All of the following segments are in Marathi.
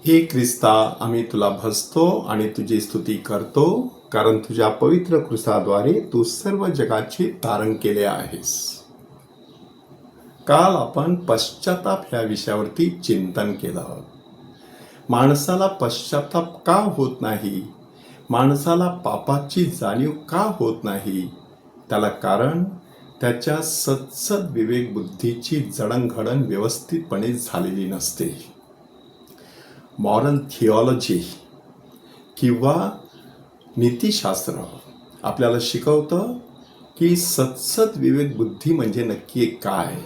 हे ख्रिस्ता, आम्ही तुला भजतो आणि तुझी स्तुती करतो, कारण तुझ्या पवित्र कृसाद्वारे तू सर्व जगाचे तारण केले आहेस. काल आपण पश्चाताप ह्या विषयावरती चिंतन केलं. माणसाला पश्चाताप का होत नाही, माणसाला पापाची जाणीव का होत नाही, त्याला कारण त्याच्या सत्सद विवेक बुद्धीची जडणघडण व्यवस्थितपणे झालेली नसते. मॉरल थिओलॉजी किंवा नीतिशास्त्र आपल्याला शिकवतं की सत्सद विवेक बुद्धी म्हणजे नक्की काय.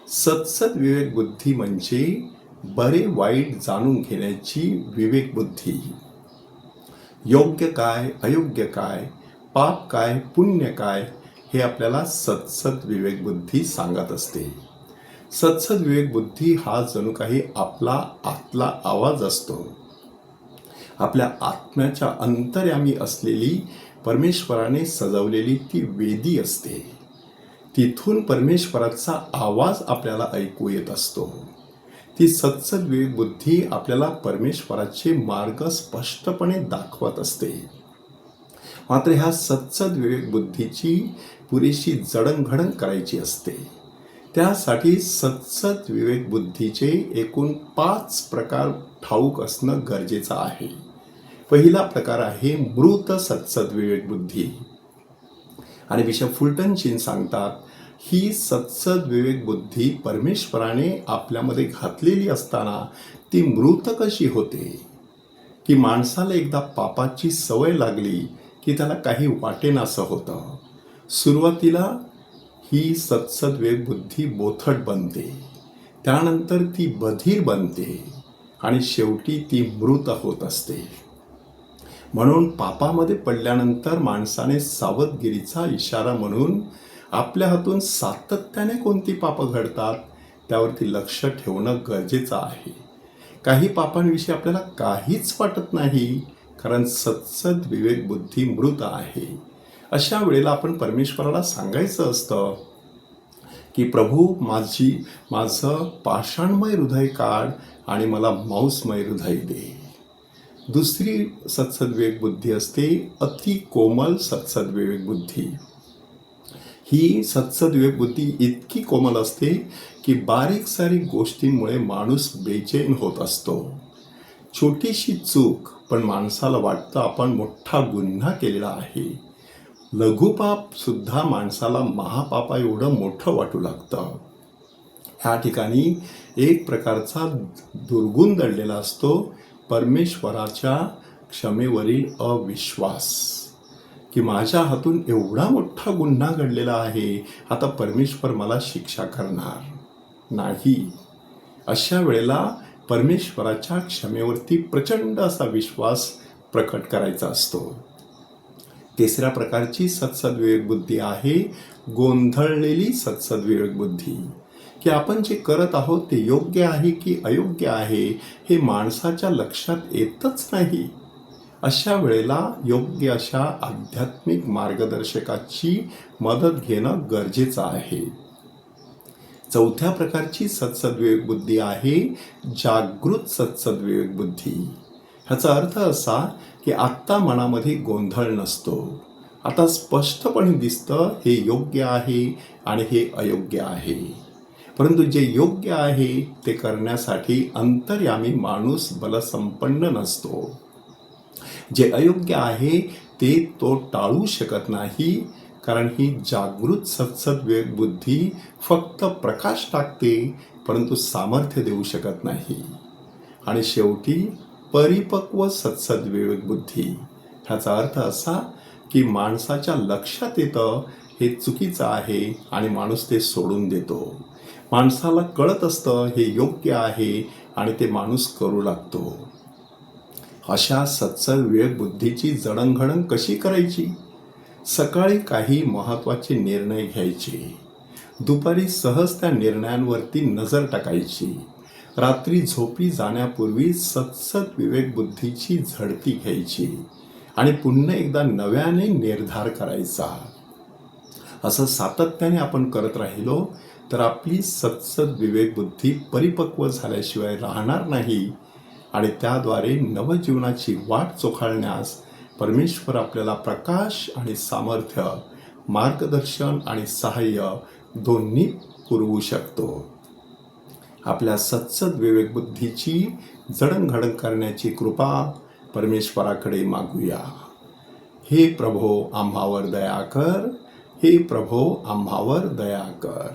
सत्सद विवेक बुद्धी म्हणजे बरे वाईट जाणून घेण्याची विवेक बुद्धी. योग्य काय, अयोग्य काय, पाप काय, पुण्य काय, हे आपल्याला सत्सद विवेक बुद्धी सांगत असते. सत्सद विवेक बुद्धी हा जणू काही आपला आतला आवाज असतो. आपल्या आत्म्याच्या अंतर्यामी असलेली परमेश्वराने सजवलेली ती वेदी असते. तिथून परमेश्वराचा आवाज आपल्याला ऐकू येत असतो. ती सत्सद विवेक बुद्धी आपल्याला परमेश्वराचे मार्ग स्पष्टपणे दाखवत असते. मात्र ह्या सत्सद विवेक बुद्धीची पुरेशी जडणघडण करायची असते. त्यासाठी सत्सद विवेक बुद्धीचे एकूण 5 प्रकार ठाऊक असणं गरजेचं आहे. पहिला प्रकार आहे मृत सत्सद विवेक बुद्धी. आणि बिशप फुलटन चीन सांगतात, ही सत्सद विवेक बुद्धी परमेश्वराने आपल्यामध्ये घातलेली असताना ती मृत कशी होते, की माणसाला एकदा पापाची सवय लागली की त्याला काही वाटेनासं होतं. सुरुवातीला ही सत्सद विवेक बुद्धी बोथट बनते, त्यानंतर ती बधीर बनते आणि शेवटी ती मृत होत असते. म्हणून पापामध्ये पडल्यानंतर माणसाने सावधगिरीचा इशारा म्हणून आपल्या हातून सातत्याने कोणती पापं घडतात त्यावरती लक्ष ठेवणं गरजेचं आहे. काही पापांविषयी आपल्याला काहीच वाटत नाही, कारण सत्सद विवेक बुद्धी मृत आहे. अशा वेळेला आपण परमेश्वराला सांगायचं असतं की प्रभू, माझं पाषाणमय हृदय काढ आणि मला मांसमय हृदय दे. दुसरी सत्सद विवेक बुद्धी असते अति कोमल सत्सद विवेक बुद्धी. ही सत्सद विवेक बुद्धी इतकी कोमल असते की बारीक सारीक गोष्टींमुळे माणूस बेचैन होत असतो. छोटीशी चूक पण माणसाला वाटतं आपण मोठा गुन्हा केलेला आहे. लघुपाप सुद्धा माणसाला महापापा एवढं मोठं वाटू लागतं. ह्या ठिकाणी एक प्रकारचा दुर्गुण दडलेला असतो, परमेश्वराच्या क्षमेवरील अविश्वास, की माझ्या हातून एवढा मोठा गुन्हा घडलेला आहे, आता परमेश्वर मला शिक्षा करणार नाही. अशा वेळेला परमेश्वराच्या क्षमेवरती प्रचंड असा विश्वास प्रकट करायचा असतो. तिसऱ्या प्रकारची सत्सद विवेक बुद्धी आहे गोंधळलेली सत्सद विवेक बुद्धी, की आपण जे करत आहोत ते योग्य आहे की अयोग्य आहे हे माणसाच्या लक्षात येतच नाही. अशा वेळेला योग्य अशा आध्यात्मिक मार्गदर्शकाची मदत घेणं गरजेचं आहे. चौथ्या प्रकारची सत्सद विवेक बुद्धी आहे जागृत सत्सद विवेक बुद्धी. ह्याचा अर्थ असा की आत्ता मनामध्ये गोंधळ नसतो. आता स्पष्टपणे दिसतं हे योग्य आहे आणि हे अयोग्य आहे. परंतु जे योग्य आहे ते करण्यासाठी अंतर्यामी माणूस बलसंपन्न नसतो. जे अयोग्य आहे ते तो टाळू शकत नाही, कारण ही जागृत सत्सद विवेक बुद्धी फक्त प्रकाश टाकते परंतु सामर्थ्य देऊ शकत नाही. आणि शेवटी परिपक्व सत्सद विवेक बुद्धी. ह्याचा अर्थ असा की माणसाच्या लक्षात येतं हे चुकीचं आहे आणि माणूस ते सोडून देतो. माणसाला कळत असतं हे योग्य आहे आणि ते माणूस करू लागतो. अशा सत्सद विवेक बुद्धीची जडणघडण कशी करायची? सकाळी काही महत्त्वाचे निर्णय घ्यायचे, दुपारी सहज त्या निर्णयांवरती नजर टाकायची, रात्री झोपी जाण्यापूर्वी सत्सद विवेक बुद्धीची झडती घ्यायची आणि पुन्हा एकदा नव्याने निर्धार करायचा. असं सातत्याने आपण करत राहिलो तर आपली सत्सद विवेक बुद्धी परिपक्व झाल्याशिवाय राहणार नाही आणि त्याद्वारे नवजीवनाची वाट चोखाळण्यास परमेश्वर आपल्याला प्रकाश आणि सामर्थ्य, मार्गदर्शन आणि सहाय्य दोन्ही पुरवू शकतो. आपल्या सत्सद विवेकबुद्धीची जडणघडण करण्याची कृपा परमेश्वराकडे मागूया. हे प्रभो आम्हावर दया कर, हे प्रभो आम्हावर दया कर.